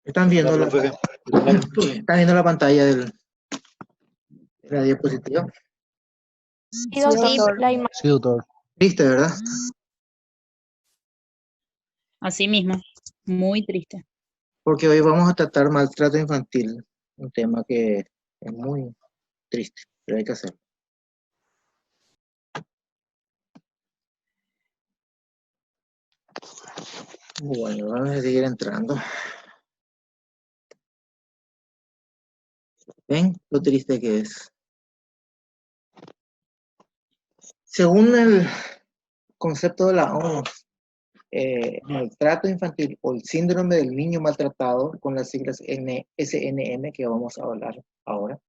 Están viendo la, profe. están viendo la pantalla de la diapositiva. Sí, Sí, doctor. la imagen. Sí, doctor. ¿Viste, verdad? Así mismo. Muy triste. Porque hoy vamos a tratar maltrato infantil, un tema que es muy triste, pero hay que hacerlo. Bueno, vamos a seguir entrando. ¿Ven lo triste que es? Según el concepto de la ONU, maltrato infantil o el síndrome del niño maltratado, con las siglas SNM, que vamos a hablar ahora,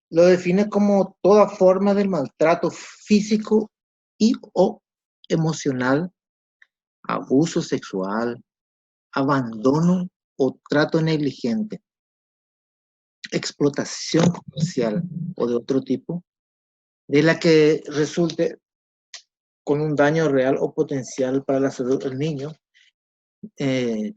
lo define como toda forma de maltrato físico y o emocional, abuso sexual, abandono o trato negligente, explotación comercial o de otro tipo, de la que resulte con un daño real o potencial para la salud del niño,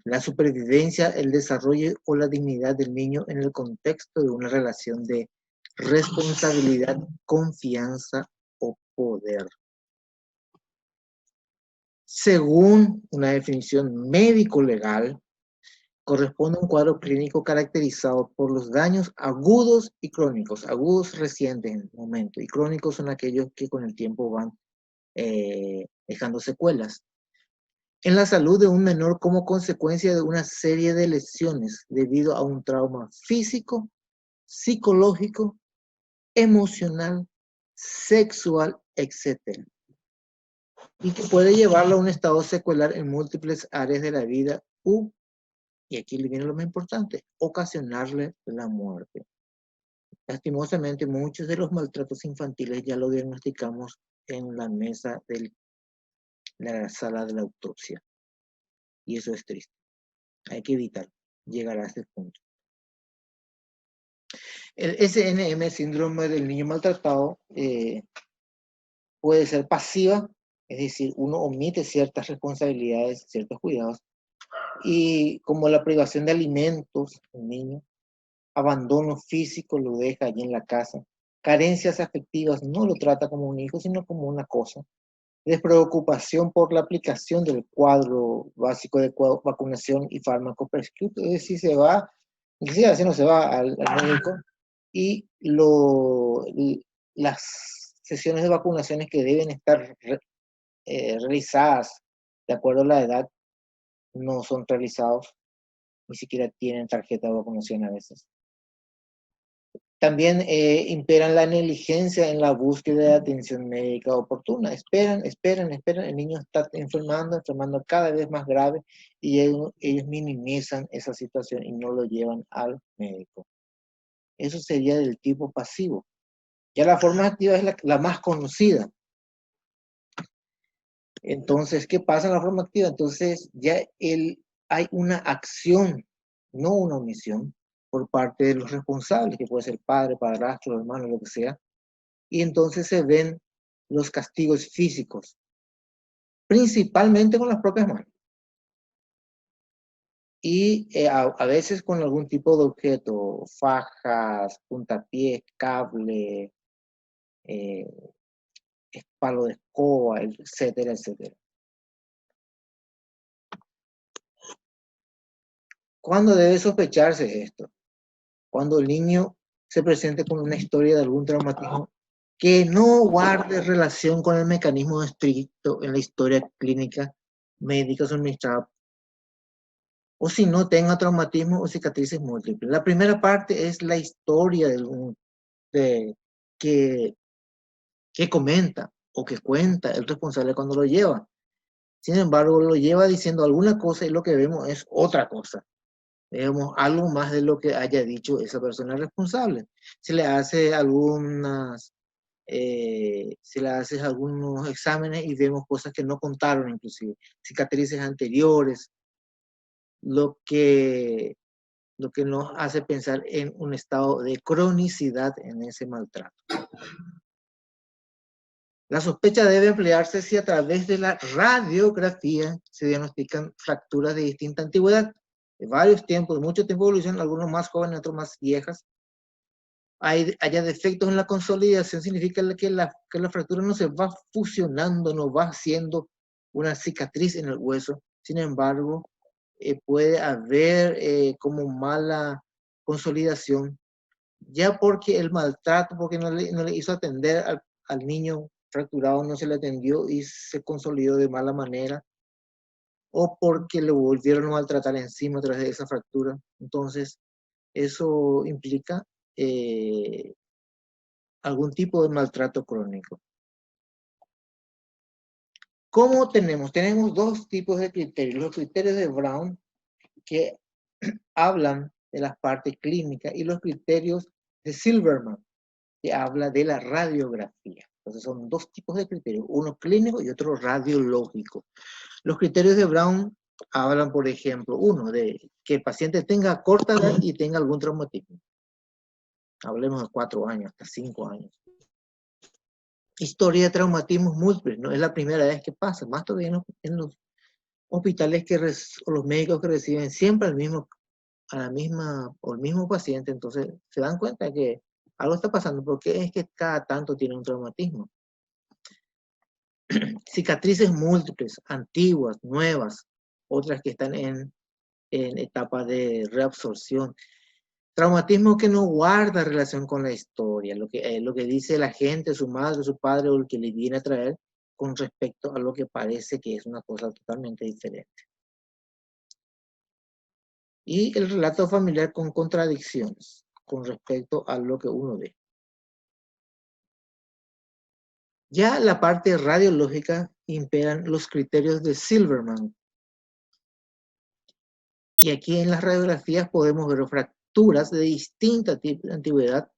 la supervivencia, el desarrollo o la dignidad del niño en el contexto de una relación de responsabilidad, confianza o poder. Según una definición médico-legal, corresponde a un cuadro clínico caracterizado por los daños agudos y crónicos, agudos recientes en el momento, y crónicos son aquellos que con el tiempo van dejando secuelas en la salud de un menor como consecuencia de una serie de lesiones debido a un trauma físico, psicológico, emocional, sexual, etc. Y que puede llevarlo a un estado secular en múltiples áreas de la vida y aquí viene lo más importante, ocasionarle la muerte. Lastimosamente, muchos de los maltratos infantiles ya lo diagnosticamos en la mesa de la sala de la autopsia. Y eso es triste. Hay que evitar llegar a ese punto. El SNM, síndrome del niño maltratado, puede ser pasiva, es decir, uno omite ciertas responsabilidades, ciertos cuidados, y como la privación de alimentos, un niño, abandono físico lo deja allí en la casa, carencias afectivas no lo trata como un hijo, sino como una cosa, despreocupación por la aplicación del cuadro básico de vacunación y fármaco prescrito, es decir, se va, inclusive a veces no se va al médico, y las sesiones de vacunaciones que deben estar realizadas de acuerdo a la edad no son realizados, ni siquiera tienen tarjeta de vacunación a veces. También imperan la negligencia en la búsqueda de atención médica oportuna. Esperan, el niño está enfermando cada vez más grave y ellos minimizan esa situación y no lo llevan al médico. Eso sería del tipo pasivo. Ya la forma activa es la más conocida. Entonces, ¿qué pasa en la forma activa? Entonces, ya hay una acción, no una omisión, por parte de los responsables, que puede ser padre, padrastro, hermano, lo que sea, y entonces se ven los castigos físicos, principalmente con las propias manos, y a veces con algún tipo de objeto, fajas, puntapiés, cable, palo de escoba, etcétera, etcétera. ¿Cuándo debe sospecharse esto? Cuando el niño se presente con una historia de algún traumatismo que no guarde relación con el mecanismo estricto en la historia clínica médica suministrada, o si no tenga traumatismo o cicatrices múltiples. La primera parte es la historia que comenta o que cuenta el responsable cuando lo lleva. Sin embargo, lo lleva diciendo alguna cosa y lo que vemos es otra cosa. Vemos algo más de lo que haya dicho esa persona responsable. Se le hace algunos exámenes y vemos cosas que no contaron, inclusive cicatrices anteriores, lo que nos hace pensar en un estado de cronicidad en ese maltrato. La sospecha debe emplearse si a través de la radiografía se diagnostican fracturas de distinta antigüedad. de varios tiempos, de mucho tiempo de evolución, algunos más jóvenes, otros más viejas, haya defectos en la consolidación, significa que la fractura no se va fusionando, no va haciendo una cicatriz en el hueso. Sin embargo, puede haber como mala consolidación, ya porque el maltrato, porque no le hizo atender al niño fracturado, no se le atendió y se consolidó de mala manera, o porque le volvieron a maltratar encima a través de esa fractura. Entonces, eso implica algún tipo de maltrato crónico. ¿Cómo tenemos? Tenemos dos tipos de criterios. Los criterios de Brown, que hablan de la parte clínica, y los criterios de Silverman, que habla de la radiografía. Entonces son dos tipos de criterios, uno clínico y otro radiológico. Los criterios de Brown hablan, por ejemplo, uno, de que el paciente tenga corta edad y tenga algún traumatismo. Hablemos de 4 años, hasta 5 años. Historia de traumatismos múltiples, no es la primera vez que pasa, más todavía en los hospitales o los médicos que reciben siempre al mismo paciente, entonces se dan cuenta que algo está pasando, porque es que cada tanto tiene un traumatismo. Cicatrices múltiples, antiguas, nuevas, otras que están en etapa de reabsorción. Traumatismo que no guarda relación con la historia, lo que dice la gente, su madre, su padre, o el que le viene a traer con respecto a lo que parece que es una cosa totalmente diferente. Y el relato familiar con contradicciones con respecto a lo que uno ve. Ya la parte radiológica imperan los criterios de Silverman. Y aquí en las radiografías podemos ver fracturas de distinta antigüedad,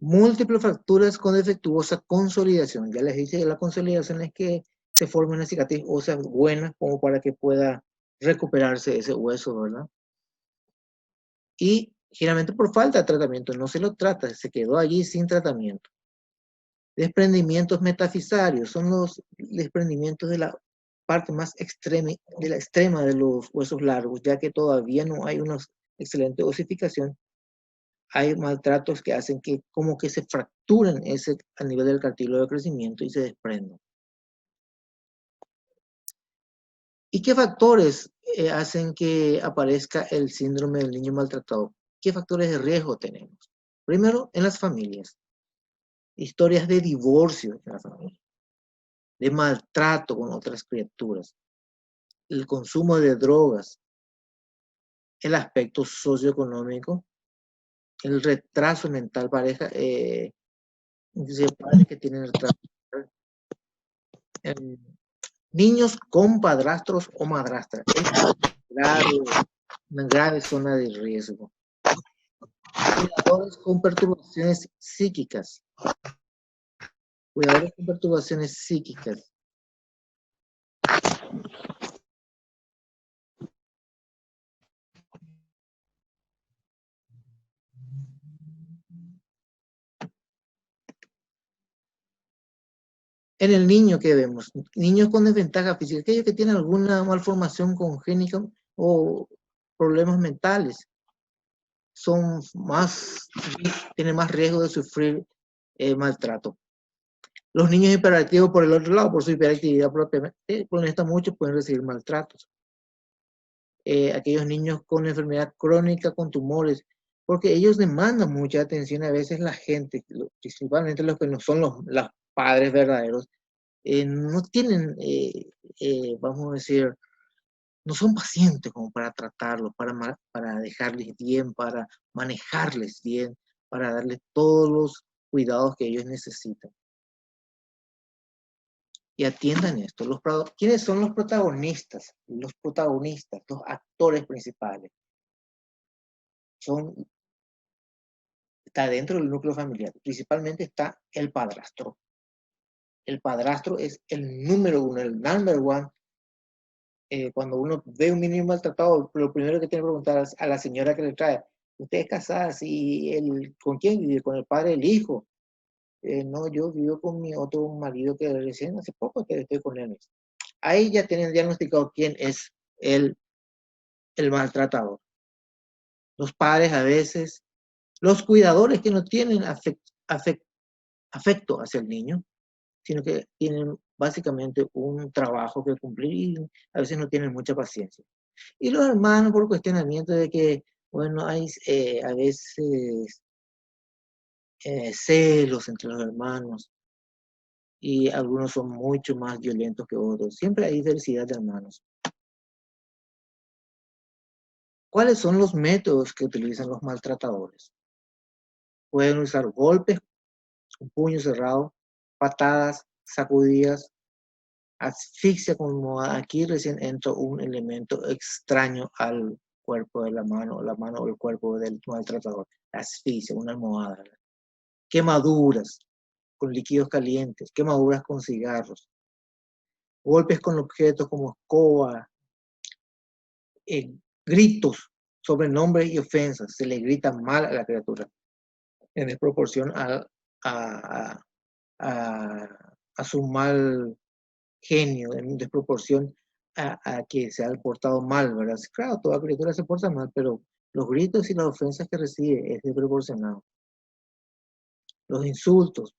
múltiples fracturas con defectuosa consolidación. Ya les dije que la consolidación es que se forme una cicatriz ósea buena como para que pueda recuperarse ese hueso, ¿verdad? Y generalmente por falta de tratamiento, no se lo trata, se quedó allí sin tratamiento. Desprendimientos metafisarios son los desprendimientos de la parte más extrema de los huesos largos, ya que todavía no hay una excelente osificación. Hay maltratos que hacen que como que se fracturen a nivel del cartílago de crecimiento y se desprendan. ¿Y qué factores hacen que aparezca el síndrome del niño maltratado? ¿Qué factores de riesgo tenemos? Primero, en las familias. Historias de divorcio en la familia, de maltrato con otras criaturas, el consumo de drogas, el aspecto socioeconómico, el retraso mental, padres que tienen retraso mental, niños con padrastros o madrastras, una grave zona de riesgo. Cuidadores con perturbaciones psíquicas. Cuidadores con perturbaciones psíquicas. En el niño que vemos, niños con desventaja física, aquellos que tienen alguna malformación congénita o problemas mentales, tienen más riesgo de sufrir maltrato. Los niños hiperactivos, por el otro lado, por su hiperactividad propiamente, con esta muchos pueden recibir maltratos. Aquellos niños con enfermedad crónica, con tumores, porque ellos demandan mucha atención. A veces la gente, principalmente los que no son los padres verdaderos, no tienen, vamos a decir, no son pacientes como para tratarlos, para dejarles bien, para manejarles bien, para darles todos los cuidados que ellos necesitan. Y atiendan esto. ¿Quiénes son los protagonistas? Los actores principales. Está dentro del núcleo familiar. Principalmente está el padrastro. El padrastro es el número uno, el number one. Cuando uno ve un niño maltratado, lo primero que tiene que preguntar a la señora que le trae: ¿usted es casada? ¿Con quién vive? ¿Con el padre del hijo? No, yo vivo con mi otro marido que recién hace poco que estoy con él. Ahí ya tienen diagnosticado quién es el maltratador. Los padres a veces, los cuidadores que no tienen afecto hacia el niño, sino que tienen básicamente un trabajo que cumplir y a veces no tienen mucha paciencia. Y los hermanos por cuestionamiento de que, bueno, hay a veces celos entre los hermanos y algunos son mucho más violentos que otros. Siempre hay diversidad de hermanos. ¿Cuáles son los métodos que utilizan los maltratadores? Pueden usar golpes, un puño cerrado, patadas, sacudidas, asfixia con almohada. Aquí recién entra un elemento extraño al cuerpo de la mano o el cuerpo del maltratador. Asfixia, una almohada. Quemaduras con líquidos calientes, quemaduras con cigarros, golpes con objetos como escoba, gritos, sobrenombres y ofensas. Se le grita mal a la criatura en desproporción a, a su mal genio, en desproporción a que se ha portado mal, ¿verdad? Claro, toda criatura se porta mal, pero los gritos y las ofensas que recibe es desproporcionado. Los insultos.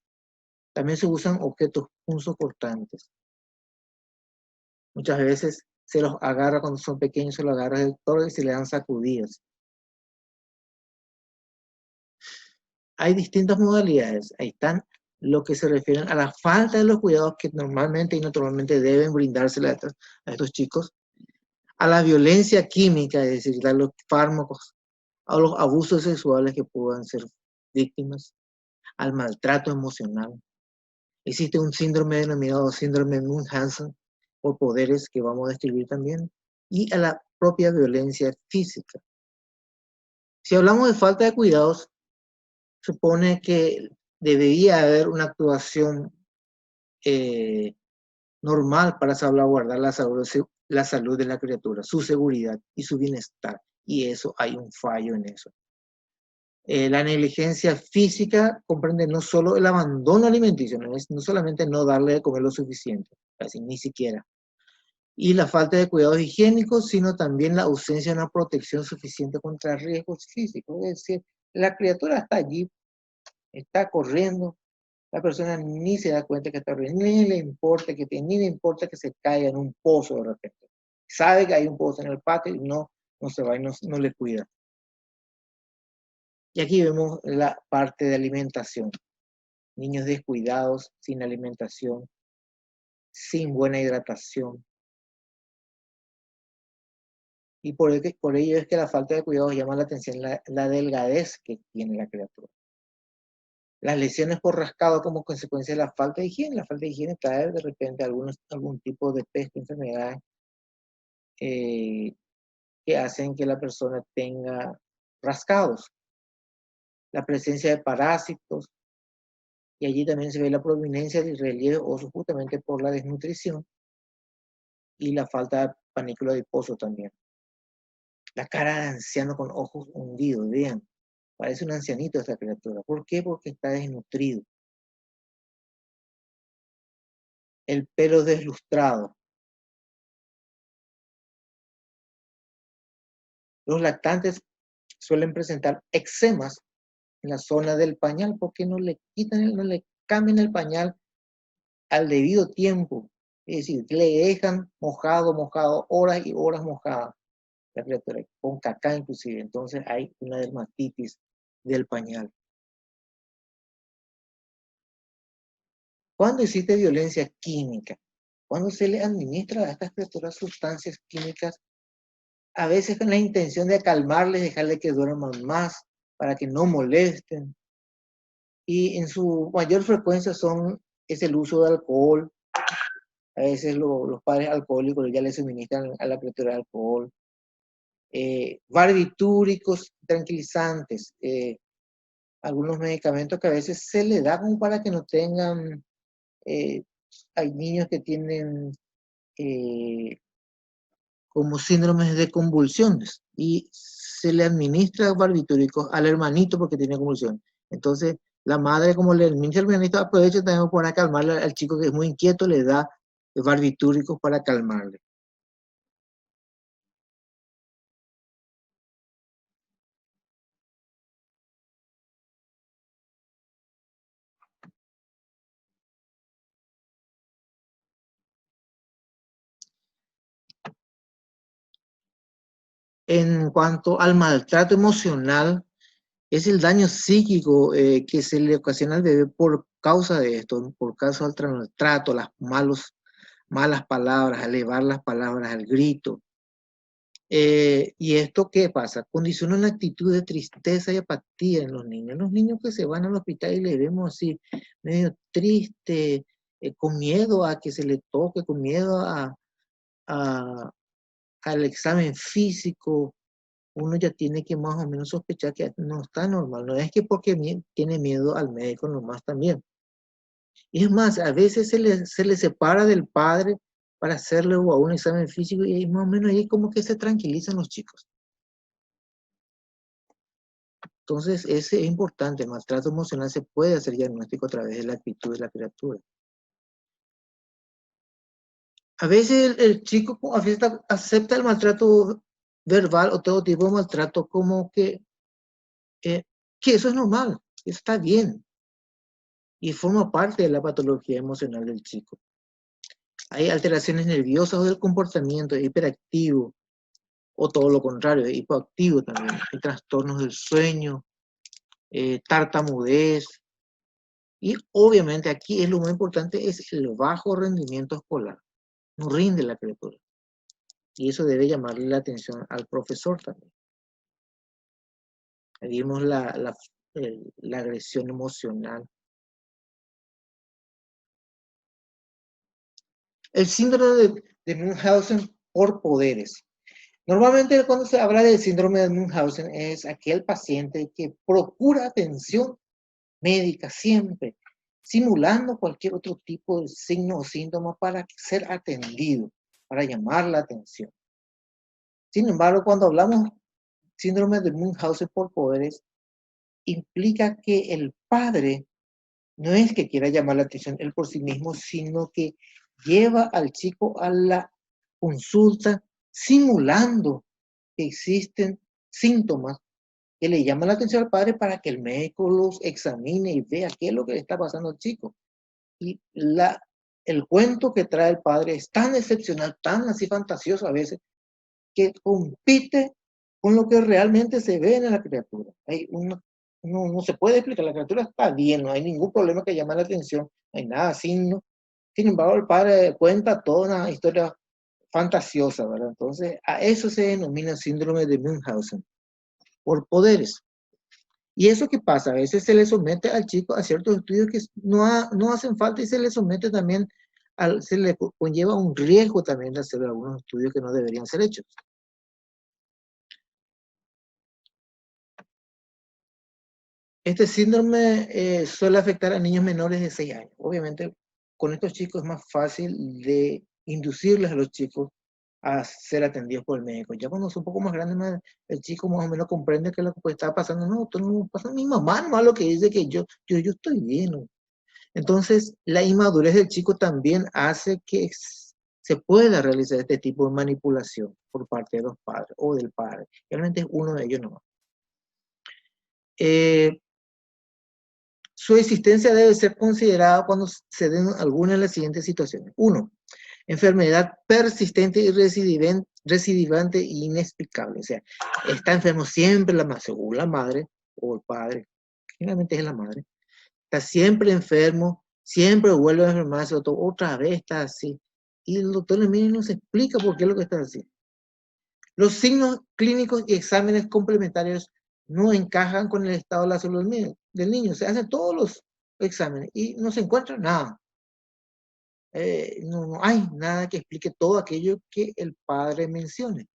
También se usan objetos punzocortantes. Muchas veces se los agarra cuando son pequeños, se los agarra del toro y se le dan sacudidas. Hay distintas modalidades. Ahí están lo que se refieren a la falta de los cuidados que normalmente y naturalmente deben brindársele a estos chicos, a la violencia química, es decir, a los fármacos, a los abusos sexuales que puedan ser víctimas, al maltrato emocional. Existe un síndrome denominado síndrome Munchausen por poderes que vamos a describir también, y a la propia violencia física. Si hablamos de falta de cuidados, supone que debería haber una actuación normal para salvaguardar la salud de la criatura, su seguridad y su bienestar. Y eso hay un fallo en eso. La negligencia física comprende no solo el abandono alimenticio, no solamente no darle de comer lo suficiente, casi ni siquiera, y la falta de cuidados higiénicos, sino también la ausencia de una protección suficiente contra riesgos físicos. Es decir, la criatura está allí, está corriendo, la persona ni se da cuenta que está corriendo, ni le importa ni le importa que se caiga en un pozo de repente. Sabe que hay un pozo en el patio y no se va y no le cuida. Y aquí vemos la parte de alimentación. Niños descuidados, sin alimentación, sin buena hidratación. Y por ello es que la falta de cuidados llama la atención la delgadez que tiene la criatura. Las lesiones por rascado como consecuencia de la falta de higiene. La falta de higiene trae de repente algún tipo de peste, enfermedades que hacen que la persona tenga rascados. La presencia de parásitos, y allí también se ve la prominencia del relieve óseo justamente por la desnutrición y la falta de panículo adiposo también. La cara de anciano con ojos hundidos, vean, parece un ancianito esta criatura. ¿Por qué? Porque está desnutrido. El pelo deslustrado. Los lactantes suelen presentar eczemas en la zona del pañal porque no le cambian el pañal al debido tiempo. Es decir, le dejan mojado, horas y horas mojadas la criatura, con caca inclusive. Entonces hay una dermatitis del pañal. ¿Cuándo existe violencia química? Cuando se le administra a estas criaturas sustancias químicas, a veces con la intención de calmarles, dejarle que duerman más, para que no molesten. Y en su mayor frecuencia es el uso de alcohol. A veces los padres alcohólicos ya le suministran a la criatura alcohol. Barbitúricos, tranquilizantes, algunos medicamentos que a veces se le da como para que no tengan, hay niños que tienen como síndromes de convulsiones y se le administra barbitúricos al hermanito porque tiene convulsiones. Entonces, la madre, como le administra el hermanito, aprovecha también para calmarle al chico que es muy inquieto, le da barbitúricos para calmarle. En cuanto al maltrato emocional, es el daño psíquico que se le ocasiona al bebé por causa de esto, por causa del maltrato, las malas palabras, elevar las palabras al grito. ¿Y esto qué pasa? Condiciona una actitud de tristeza y apatía en los niños. Los niños que se van al hospital y le vemos así, medio triste, con miedo a que se le toque, con miedo a- al examen físico, uno ya tiene que más o menos sospechar que no está normal. No es que porque tiene miedo al médico nomás también. Y es más, a veces se le separa del padre para hacerle o a un examen físico y más o menos ahí como que se tranquilizan los chicos. Entonces, ese es importante. El maltrato emocional se puede hacer diagnóstico a través de la actitud de la criatura. A veces el chico acepta el maltrato verbal o todo tipo de maltrato como eh, que eso es normal, eso está bien y forma parte de la patología emocional del chico. Hay alteraciones nerviosas o del comportamiento hiperactivo o todo lo contrario, hipoactivo también. Hay trastornos del sueño, tartamudez. Y obviamente aquí es lo más importante, es el bajo rendimiento escolar. No rinde la criatura. Y eso debe llamarle la atención al profesor también. Ahí vimos la agresión emocional. El síndrome de Munchausen por poderes. Normalmente cuando se habla del síndrome de Munchausen es aquel paciente que procura atención médica siempre, simulando cualquier otro tipo de signo o síntoma para ser atendido, para llamar la atención. Sin embargo, cuando hablamos síndrome de Munchausen por poderes, implica que el padre no es que quiera llamar la atención él por sí mismo, sino que lleva al chico a la consulta simulando que existen síntomas que le llaman la atención al padre para que el médico los examine y vea qué es lo que le está pasando al chico. Y el cuento que trae el padre es tan excepcional, tan así fantasioso a veces, que compite con lo que realmente se ve en la criatura. No se puede explicar, la criatura está bien, no hay ningún problema que llame la atención, no hay nada así, ¿no? Sin embargo, el padre cuenta toda una historia fantasiosa, ¿verdad? Entonces, a eso se denomina síndrome de Munchausen, por poderes. ¿Y eso qué pasa? A veces se le somete al chico a ciertos estudios que no hacen falta y se le somete también, se le conlleva un riesgo también de hacer algunos estudios que no deberían ser hechos. Este síndrome suele afectar a niños menores de 6 años. Obviamente, con estos chicos es más fácil de inducirles a los chicos a ser atendidos por el médico. Ya cuando son un poco más grandes, el chico más o menos comprende que lo que puede estar pasando. No, esto no pasa. Mi mamá nomás lo que dice que yo estoy bien, ¿no? Entonces, la inmadurez del chico también hace que se pueda realizar este tipo de manipulación por parte de los padres o del padre. Realmente es uno de ellos nomás. Su existencia debe ser considerada cuando se den alguna de las siguientes situaciones. 1. Enfermedad persistente y recidivante e inexplicable. O sea, está enfermo siempre según la madre o el padre, generalmente es la madre. Está siempre enfermo, siempre vuelve a enfermarse, otra vez está así. Y el doctor le mira y no se explica por qué es lo que está así. Los signos clínicos y exámenes complementarios no encajan con el estado de la salud del niño. Se hacen todos los exámenes y no se encuentra nada. No hay nada que explique todo aquello que el padre mencione.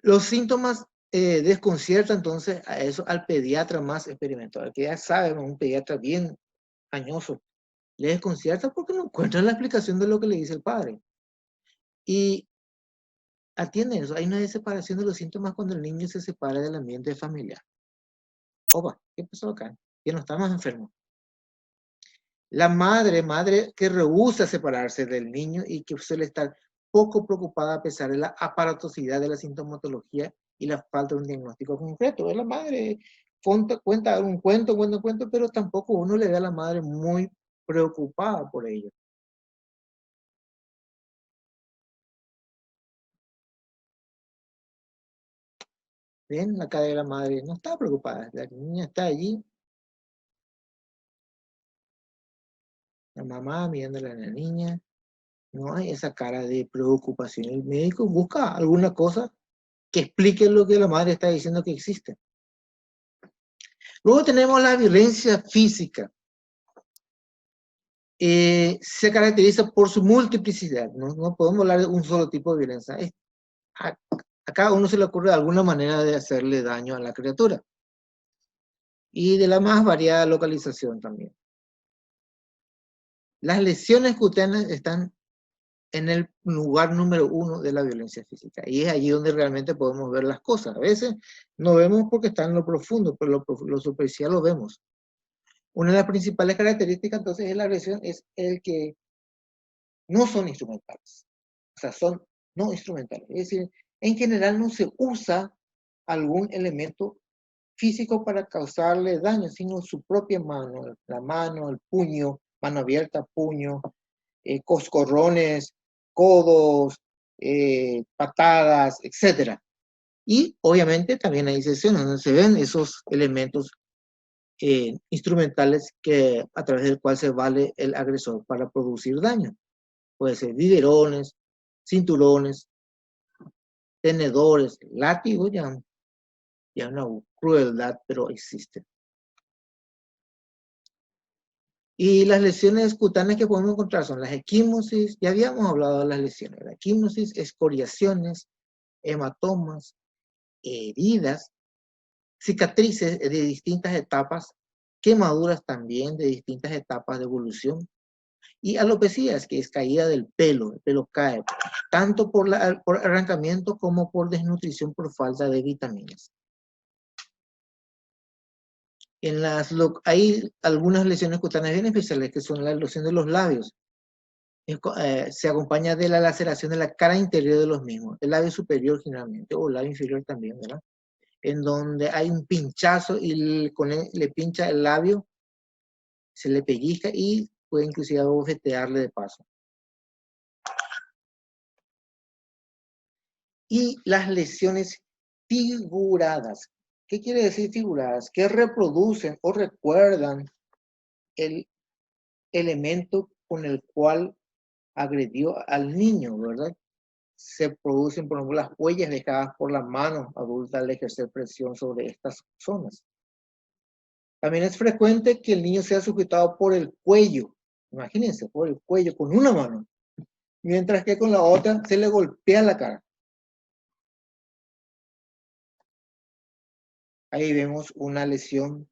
Los síntomas desconciertan entonces a eso al pediatra más experimentado, que ya sabe, un pediatra bien añoso, le desconcierta porque no encuentra la explicación de lo que le dice el padre. Y atienden eso, hay una separación de los síntomas cuando el niño se separa del ambiente familiar. Opa, ¿qué pasó acá? Que no está más enfermo. La madre que rehúsa separarse del niño y que suele estar poco preocupada a pesar de la aparatosidad de la sintomatología y la falta de un diagnóstico concreto. La madre cuenta un cuento, pero tampoco uno le ve a la madre muy preocupada por ello. ¿Ven? La cara de la madre no está preocupada, la niña está allí, la mamá mirándole a la niña, no hay esa cara de preocupación. El médico busca alguna cosa que explique lo que la madre está diciendo que existe. Luego tenemos la violencia física. Se caracteriza por su multiplicidad. No podemos hablar de un solo tipo de violencia. A cada uno se le ocurre alguna manera de hacerle daño a la criatura. Y de la más variada localización también. Las lesiones cutáneas están en el lugar número 1 de la violencia física. Y es allí donde realmente podemos ver las cosas. A veces no vemos porque está en lo profundo, pero lo superficial lo vemos. Una de las principales características entonces de la agresión es el que no son instrumentales. O sea, son no instrumentales. Es decir, en general no se usa algún elemento físico para causarle daño, sino su propia mano, la mano, el puño, mano abierta, puño, coscorrones, codos, patadas, etc. Y obviamente también hay sesiones donde se ven esos elementos instrumentales a través del cual se vale el agresor para producir daño. Puede ser biberones, cinturones, tenedores, látigos, ya una crueldad, pero existe. Y las lesiones cutáneas que podemos encontrar son las equimosis, ya habíamos hablado de las lesiones, la equimosis, escoriaciones, hematomas, heridas, cicatrices de distintas etapas, quemaduras también de distintas etapas de evolución, y alopecias, que es caída del pelo, el pelo cae, tanto por arrancamiento como por desnutrición por falta de vitaminas. Hay algunas lesiones cutáneas bien especiales, que son la lesión de los labios. Se acompaña de la laceración de la cara interior de los mismos, el labio superior generalmente, o el labio inferior también, ¿verdad? En donde hay un pinchazo y le pincha el labio, se le pellizca y puede inclusive bofetearle de paso. Y las lesiones figuradas. ¿Qué quiere decir figuradas? Que reproducen o recuerdan el elemento con el cual agredió al niño, ¿verdad? Se producen, por ejemplo, las huellas dejadas por la mano adulta al ejercer presión sobre estas zonas. También es frecuente que el niño sea sujetado por el cuello, imagínense, por el cuello con una mano, mientras que con la otra se le golpea la cara. Ahí vemos una lesión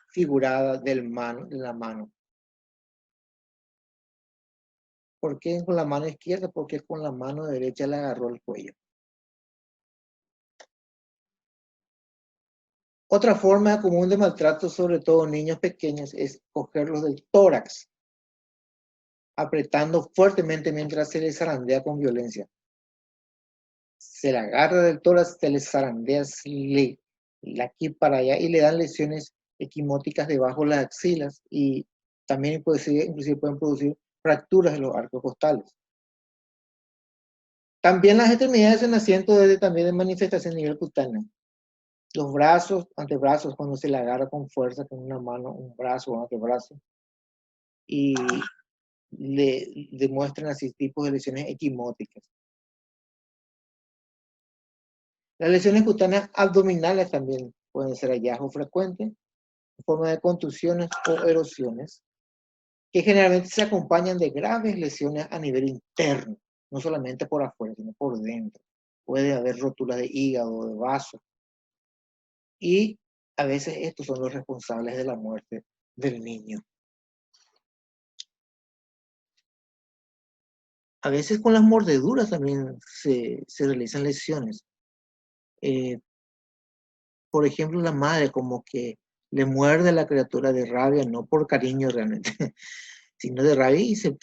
figurada de la mano. ¿Por qué con la mano izquierda? Porque con la mano derecha le agarró el cuello. Otra forma común de maltrato, sobre todo en niños pequeños, es cogerlos del tórax, apretando fuertemente mientras se les zarandea con violencia. Se le agarra del tórax, se les zarandea de aquí para allá y le dan lesiones equimóticas debajo de las axilas y también inclusive pueden producir fracturas de los arcos costales. También las extremidades en asiento también de manifestación a nivel cutáneo. Los brazos, antebrazos, cuando se le agarra con fuerza con una mano, un brazo o un antebrazo, y le demuestran así tipos de lesiones equimóticas. Las lesiones cutáneas abdominales también pueden ser hallazgos frecuentes, en forma de contusiones o erosiones, que generalmente se acompañan de graves lesiones a nivel interno, no solamente por afuera, sino por dentro. Puede haber roturas de hígado, de vaso, y a veces estos son los responsables de la muerte del niño. A veces con las mordeduras también se realizan lesiones. Por ejemplo, la madre como que le muerde a la criatura de rabia, no por cariño realmente, sino de rabia, y se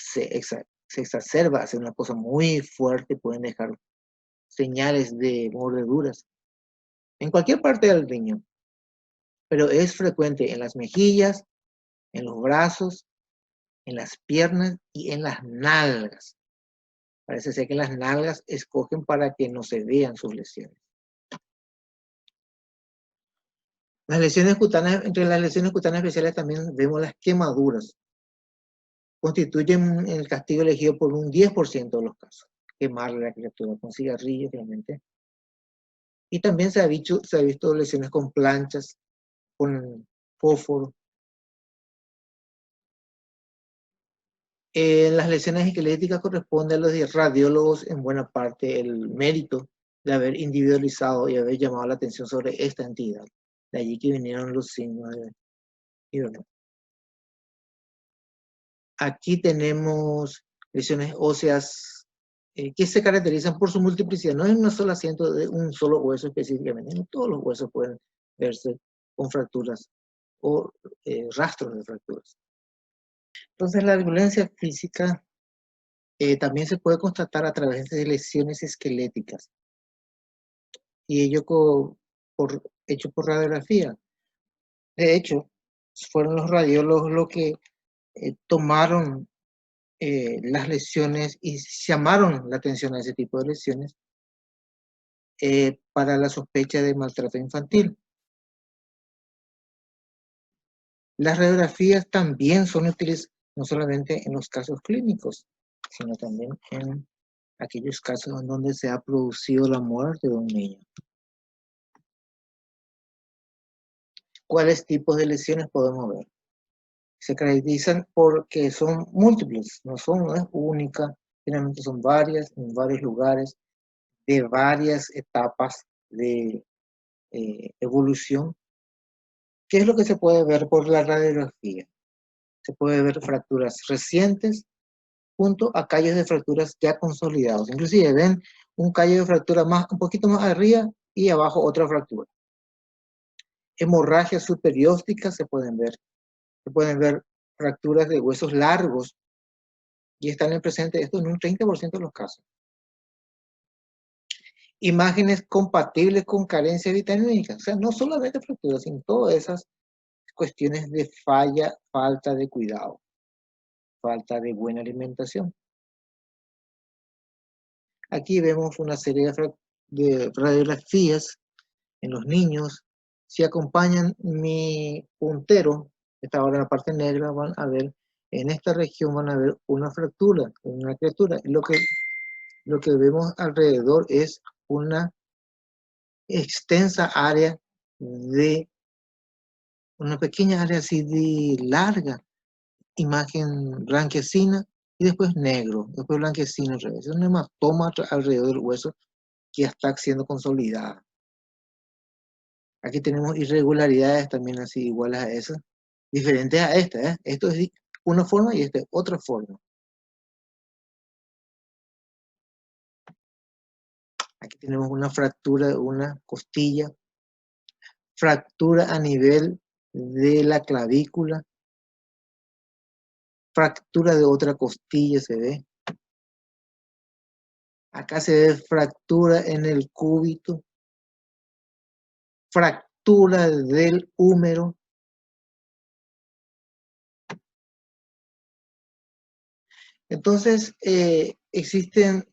exacerba, hace una cosa muy fuerte, pueden dejar señales de mordeduras en cualquier parte del niño, pero es frecuente en las mejillas, en los brazos, en las piernas y en las nalgas. Parece ser que las nalgas escogen para que no se vean sus lesiones. Las lesiones cutáneas, entre las lesiones cutáneas especiales también vemos las quemaduras. Constituyen el castigo elegido por un 10% de los casos. Quemarle a la criatura con cigarrillos, realmente. Y también se ha visto lesiones con planchas, con fósforo. Las lesiones esqueléticas corresponde a los radiólogos en buena parte el mérito de haber individualizado y haber llamado la atención sobre esta entidad. De allí que vinieron los signos de Ibernet. Aquí tenemos lesiones óseas que se caracterizan por su multiplicidad. No es una sola asiento de un solo hueso específicamente, no todos los huesos pueden verse con fracturas o rastros de fracturas. Entonces la violencia física también se puede constatar a través de lesiones esqueléticas y ello hecho por radiografía. De hecho, fueron los radiólogos los que tomaron las lesiones y llamaron la atención a ese tipo de lesiones para la sospecha de maltrato infantil. Las radiografías también son útiles no solamente en los casos clínicos, sino también en aquellos casos en donde se ha producido la muerte de un niño. ¿Cuáles tipos de lesiones podemos ver? Se caracterizan porque son múltiples, no es única, generalmente son varias, en varios lugares, de varias etapas de evolución. ¿Qué es lo que se puede ver por la radiografía? Se puede ver fracturas recientes junto a callos de fracturas ya consolidados. Inclusive ven un callo de fractura un poquito más arriba y abajo otra fractura. Hemorragias superiósticas se pueden ver. Se pueden ver fracturas de huesos largos y están en presente esto en un 30% de los casos. Imágenes compatibles con carencia vitamínica. O sea, no solamente fracturas, sino todas esas cuestiones de falta de cuidado, falta de buena alimentación. Aquí vemos una serie de radiografías en los niños. Si acompañan mi puntero, está ahora en la parte negra, van a ver, en esta región van a ver una fractura en una criatura. Lo que vemos alrededor es una extensa área de, una pequeña área así de larga, imagen blanquecina y después negro, después blanquecino al revés. Es un hematoma alrededor del hueso que ya está siendo consolidada. Aquí tenemos irregularidades también así iguales a esas, diferentes a esta. Esto es una forma y esta es otra forma. Aquí tenemos una fractura de una costilla, fractura a nivel de la clavícula, fractura de otra costilla se ve. Acá se ve fractura en el cúbito, fractura del húmero. Entonces, existen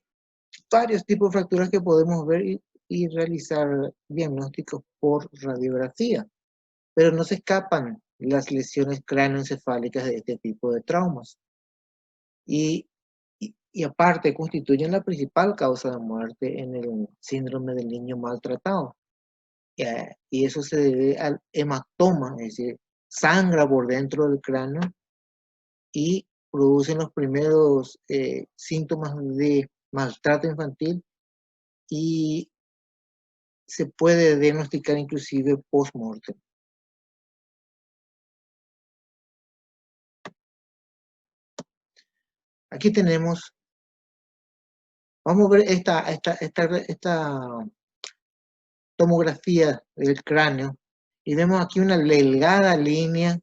varios tipos de fracturas que podemos ver y realizar diagnósticos por radiografía, pero no se escapan las lesiones cráneoencefálicas de este tipo de traumas. Y aparte constituyen la principal causa de muerte en el síndrome del niño maltratado. Y eso se debe al hematoma, es decir, sangra por dentro del cráneo y producen los primeros síntomas de maltrato infantil y se puede diagnosticar inclusive post-mortem. Aquí tenemos, vamos a ver esta tomografía del cráneo y vemos aquí una delgada línea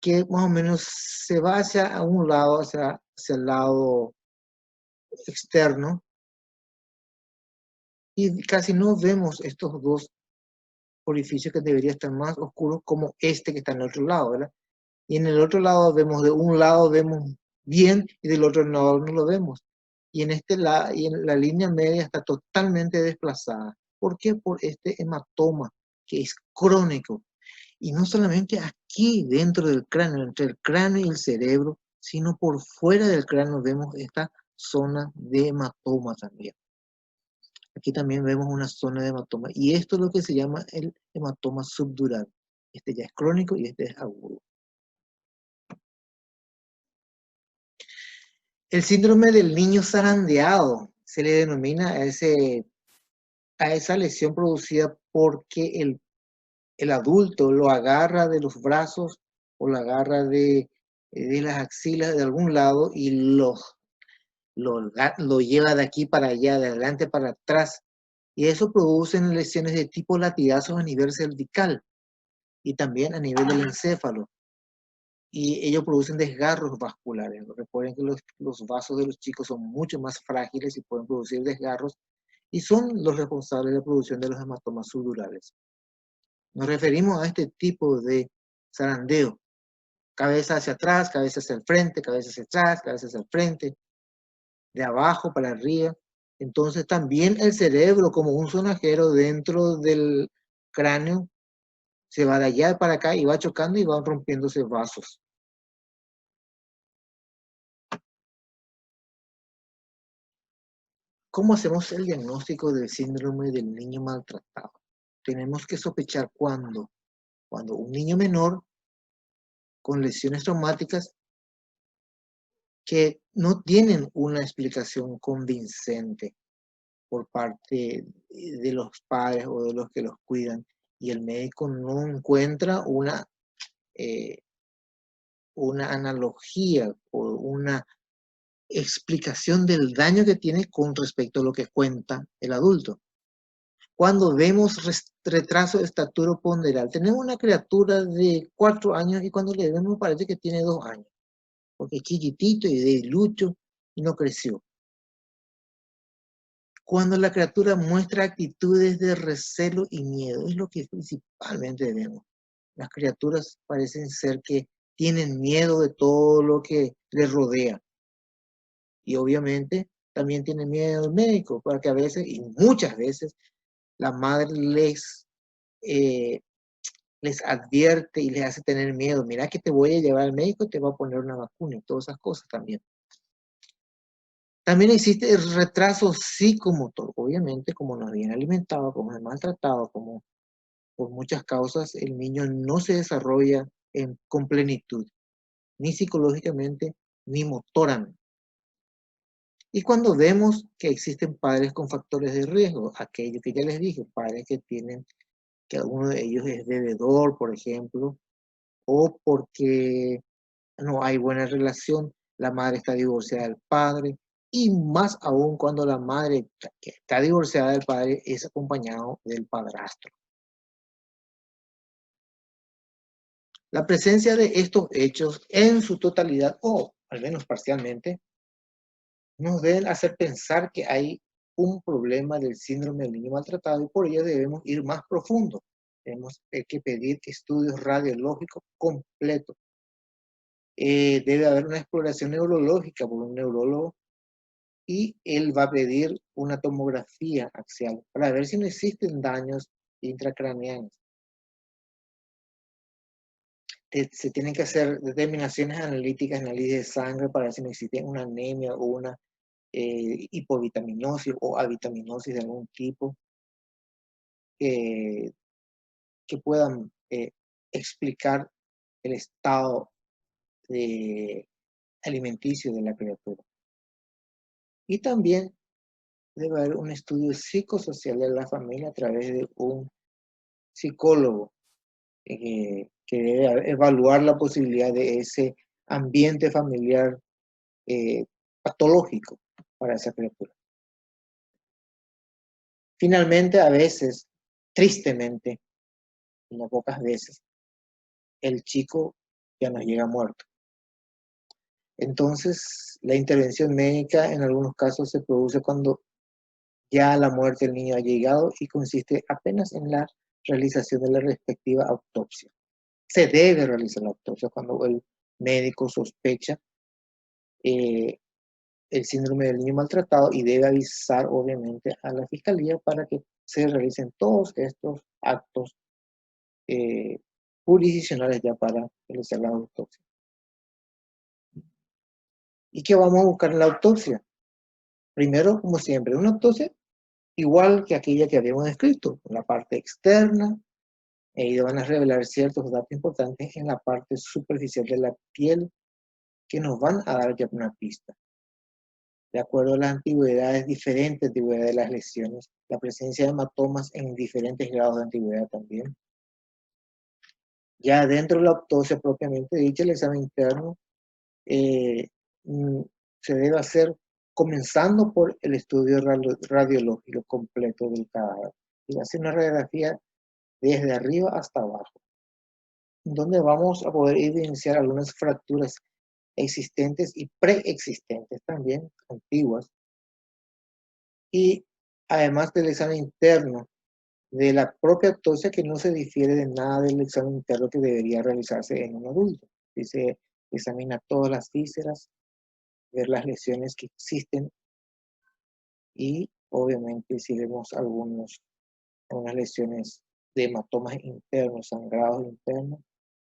que más o menos se va hacia un lado, hacia el lado externo, y casi no vemos estos dos orificios que deberían estar más oscuros como este que está en el otro lado, ¿verdad? Y en el otro lado vemos, de un lado vemos bien y del otro lado no lo vemos. Y en la línea media está totalmente desplazada. ¿Por qué? Por este hematoma que es crónico. Y no solamente aquí dentro del cráneo, entre el cráneo y el cerebro, sino por fuera del cráneo vemos esta zona de hematoma también. Aquí también vemos una zona de hematoma. Y esto es lo que se llama el hematoma subdural. Este ya es crónico y este es agudo. El síndrome del niño zarandeado se le denomina a esa lesión producida porque el adulto lo agarra de los brazos o lo agarra de las axilas de algún lado y lo lleva de aquí para allá, de adelante para atrás. Y eso produce lesiones de tipo latigazos a nivel cervical y también a nivel del encéfalo. Y ellos producen desgarros vasculares. Recuerden que los vasos de los chicos son mucho más frágiles y pueden producir desgarros y son los responsables de la producción de los hematomas subdurales. Nos referimos a este tipo de zarandeo. Cabeza hacia atrás, cabeza hacia el frente, cabeza hacia atrás, cabeza hacia el frente, de abajo para arriba. Entonces también el cerebro, como un sonajero dentro del cráneo, se va de allá para acá y va chocando y van rompiéndose vasos. ¿Cómo hacemos el diagnóstico del síndrome del niño maltratado? Tenemos que sospechar cuando un niño menor con lesiones traumáticas que no tienen una explicación convincente por parte de los padres o de los que los cuidan y el médico no encuentra una analogía o una explicación del daño que tiene con respecto a lo que cuenta el adulto. Cuando vemos retraso de estatura ponderal, tenemos una criatura de 4 años y cuando le vemos parece que tiene 2 años, porque es chiquitito y debilucho y no creció. Cuando la criatura muestra actitudes de recelo y miedo, es lo que principalmente vemos. Las criaturas parecen ser que tienen miedo de todo lo que les rodea. Y obviamente también tienen miedo al médico, porque a veces, y muchas veces, la madre eh, les advierte y les hace tener miedo. Mira que te voy a llevar al médico y te va a poner una vacuna y todas esas cosas también. También existe el retraso psicomotor, obviamente, como no es bien alimentado, como es maltratado, como por muchas causas, el niño no se desarrolla con plenitud, ni psicológicamente, ni motoramente. Y cuando vemos que existen padres con factores de riesgo, aquello que ya les dije, padres que alguno de ellos es bebedor, por ejemplo, o porque no hay buena relación, la madre está divorciada del padre, y más aún cuando la madre que está divorciada del padre es acompañado del padrastro. La presencia de estos hechos en su totalidad, o al menos parcialmente, nos deben hacer pensar que hay un problema del síndrome del niño maltratado y por ello debemos ir más profundo. Tenemos que pedir estudios radiológicos completos. Debe haber una exploración neurológica por un neurólogo y él va a pedir una tomografía axial para ver si no existen daños intracraneales. Se tienen que hacer determinaciones analíticas, análisis de sangre para ver si no existe una anemia o una hipovitaminosis o avitaminosis de algún tipo que puedan explicar el estado alimenticio de la criatura. Y también debe haber un estudio psicosocial de la familia a través de un psicólogo que debe evaluar la posibilidad de ese ambiente familiar patológico para esa criatura. Finalmente, a veces, tristemente, no pocas veces, el chico ya nos llega muerto. Entonces, la intervención médica en algunos casos se produce cuando ya la muerte del niño ha llegado y consiste apenas en la realización de la respectiva autopsia. Se debe realizar la autopsia cuando el médico sospecha el síndrome del niño maltratado y debe avisar obviamente a la fiscalía para que se realicen todos estos actos jurisdiccionales ya para realizar la autopsia. ¿Y qué vamos a buscar en la autopsia? Primero, como siempre, una autopsia igual que aquella que habíamos descrito, en la parte externa, ellos van a revelar ciertos datos importantes en la parte superficial de la piel que nos van a dar ya una pista. De acuerdo a las antigüedades, diferentes antigüedades de las lesiones, la presencia de hematomas en diferentes grados de antigüedad también. Ya dentro de la autopsia propiamente dicha, el examen interno se debe hacer comenzando por el estudio radiológico completo del cadáver. Y hacer una radiografía desde arriba hasta abajo, donde vamos a poder evidenciar algunas fracturas existentes y preexistentes también, antiguas. Y además del examen interno de la propia autopsia, que no se difiere de nada del examen interno que debería realizarse en un adulto. Si se examina todas las vísceras, ver las lesiones que existen y obviamente si vemos algunas lesiones de hematomas internos, sangrados internos,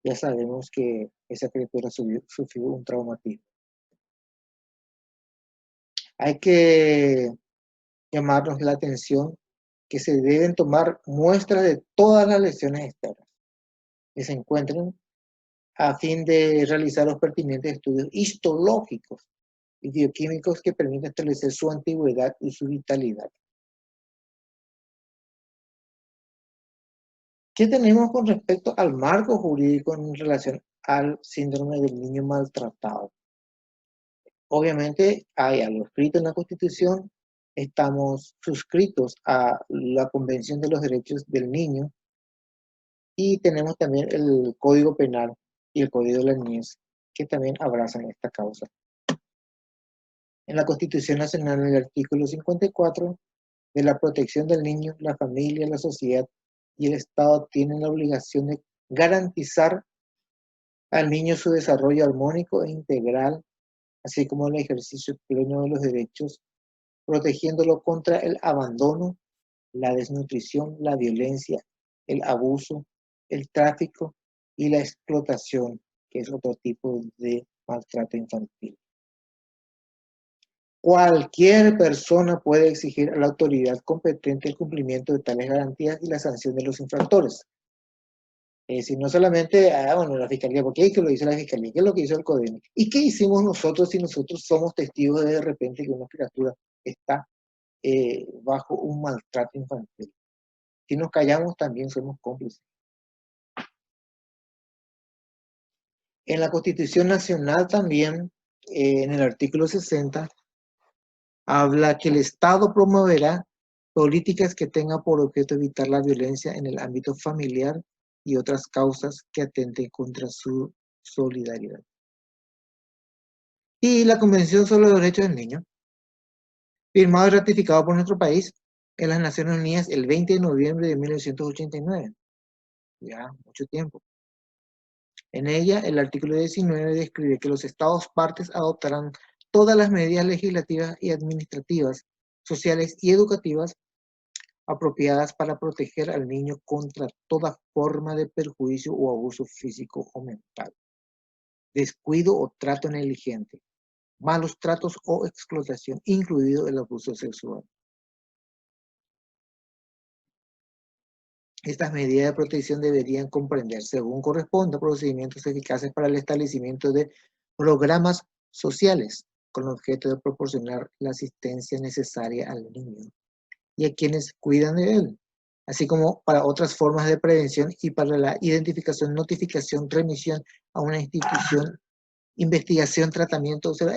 ya sabemos que esa criatura sufrió un traumatismo. Hay que llamarnos la atención que se deben tomar muestras de todas las lesiones externas que se encuentren a fin de realizar los pertinentes estudios histológicos y bioquímicos que permiten establecer su antigüedad y su vitalidad. ¿Qué tenemos con respecto al marco jurídico en relación al síndrome del niño maltratado? Obviamente hay algo escrito en la Constitución, estamos suscritos a la Convención de los Derechos del Niño y tenemos también el Código Penal y el Código de la Niñez que también abrazan esta causa. En la Constitución Nacional, en el artículo 54, de la protección del niño, la familia, la sociedad y el Estado tienen la obligación de garantizar al niño su desarrollo armónico e integral, así como el ejercicio pleno de los derechos, protegiéndolo contra el abandono, la desnutrición, la violencia, el abuso, el tráfico y la explotación, que es otro tipo de maltrato infantil. Cualquier persona puede exigir a la autoridad competente el cumplimiento de tales garantías y la sanción de los infractores. Es decir, no solamente, la Fiscalía, ¿por qué? ¿Qué lo hizo la Fiscalía? ¿Qué es lo que hizo el CODEMI? ¿Y qué hicimos nosotros si nosotros somos testigos de repente que una criatura está bajo un maltrato infantil? Si nos callamos, también somos cómplices. En la Constitución Nacional también, en el artículo 60, habla que el Estado promoverá políticas que tengan por objeto evitar la violencia en el ámbito familiar y otras causas que atenten contra su solidaridad. Y la Convención sobre los Derechos del Niño, firmado y ratificado por nuestro país en las Naciones Unidas el 20 de noviembre de 1989. Ya, mucho tiempo. En ella, el artículo 19 describe que los Estados partes adoptarán todas las medidas legislativas y administrativas, sociales y educativas apropiadas para proteger al niño contra toda forma de perjuicio o abuso físico o mental, descuido o trato negligente, malos tratos o explotación, incluido el abuso sexual. Estas medidas de protección deberían comprender, según corresponda, procedimientos eficaces para el establecimiento de programas sociales con el objeto de proporcionar la asistencia necesaria al niño y a quienes cuidan de él, así como para otras formas de prevención y para la identificación, notificación, remisión a una institución, investigación, tratamiento, o sea,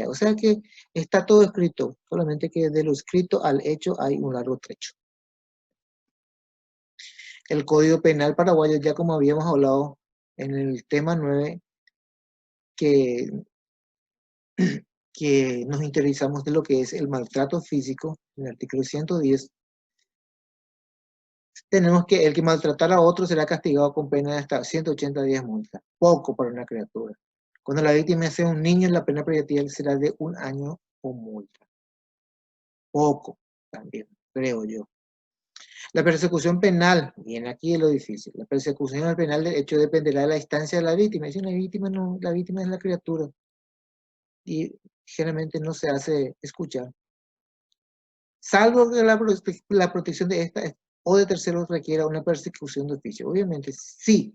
o sea que está todo escrito, solamente que de lo escrito al hecho hay un largo trecho. El Código Penal paraguayo, ya como habíamos hablado en el tema 9, que nos interesamos de lo que es el maltrato físico, en el artículo 110, tenemos que el que maltratar a otro será castigado con pena de hasta 180 días multa. Poco para una criatura. Cuando la víctima sea un niño, la pena privativa será de 1 año o multa. Poco también, creo yo. La persecución penal, bien, aquí es lo difícil. La persecución penal del hecho dependerá de la instancia de la víctima. Si una víctima no, la víctima es la criatura y generalmente no se hace escuchar. Salvo que la protección de esta o de terceros requiera una persecución de oficio. Obviamente, si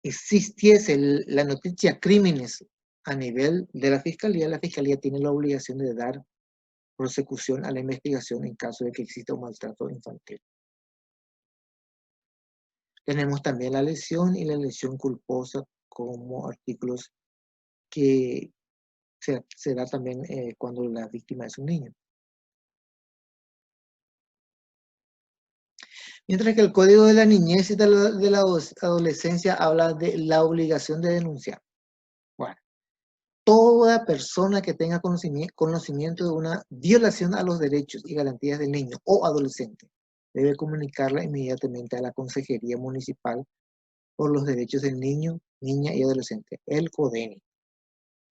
existiese la noticia crímenes a nivel de la fiscalía tiene la obligación de dar prosecución a la investigación en caso de que exista un maltrato infantil. Tenemos también la lesión y la lesión culposa como artículos que se da también cuando la víctima es un niño. Mientras que el Código de la Niñez y de la Adolescencia habla de la obligación de denunciar. Bueno, toda persona que tenga conocimiento de una violación a los derechos y garantías del niño o adolescente debe comunicarla inmediatamente a la Consejería Municipal por los Derechos del Niño, Niña y Adolescente, el CODENI.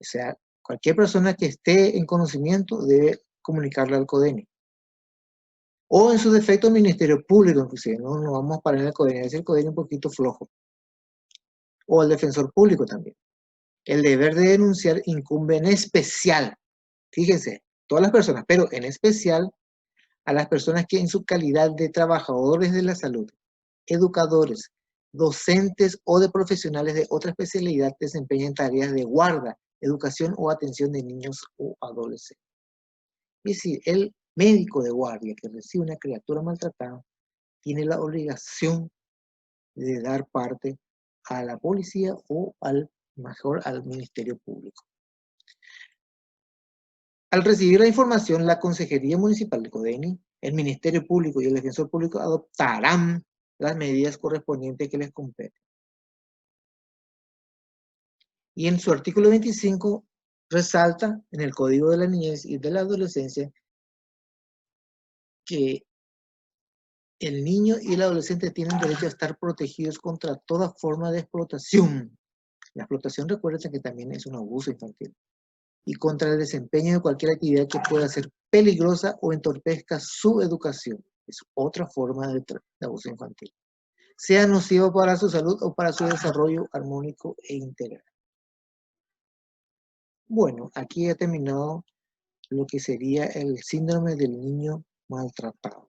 O sea, cualquier persona que esté en conocimiento debe comunicarle al CODENI. O en su defecto al Ministerio Público, inclusive. No vamos a parar en el CODENI, es el CODENI un poquito flojo. O al Defensor Público también. El deber de denunciar incumbe en especial, fíjense, todas las personas, pero en especial a las personas que en su calidad de trabajadores de la salud, educadores, docentes o de profesionales de otra especialidad desempeñan tareas de guarda, educación o atención de niños o adolescentes. Es decir, el médico de guardia que recibe una criatura maltratada tiene la obligación de dar parte a la policía o mejor al Ministerio Público. Al recibir la información, la Consejería Municipal de CODENI, el Ministerio Público y el Defensor Público adoptarán las medidas correspondientes que les competen. Y en su artículo 25 resalta en el Código de la Niñez y de la Adolescencia que el niño y el adolescente tienen derecho a estar protegidos contra toda forma de explotación. La explotación, recuerden que también es un abuso infantil. Y contra el desempeño de cualquier actividad que pueda ser peligrosa o entorpezca su educación. Es otra forma de abuso infantil. Sea nocivo para su salud o para su desarrollo armónico e integral. Bueno, aquí he terminado lo que sería el síndrome del niño maltratado.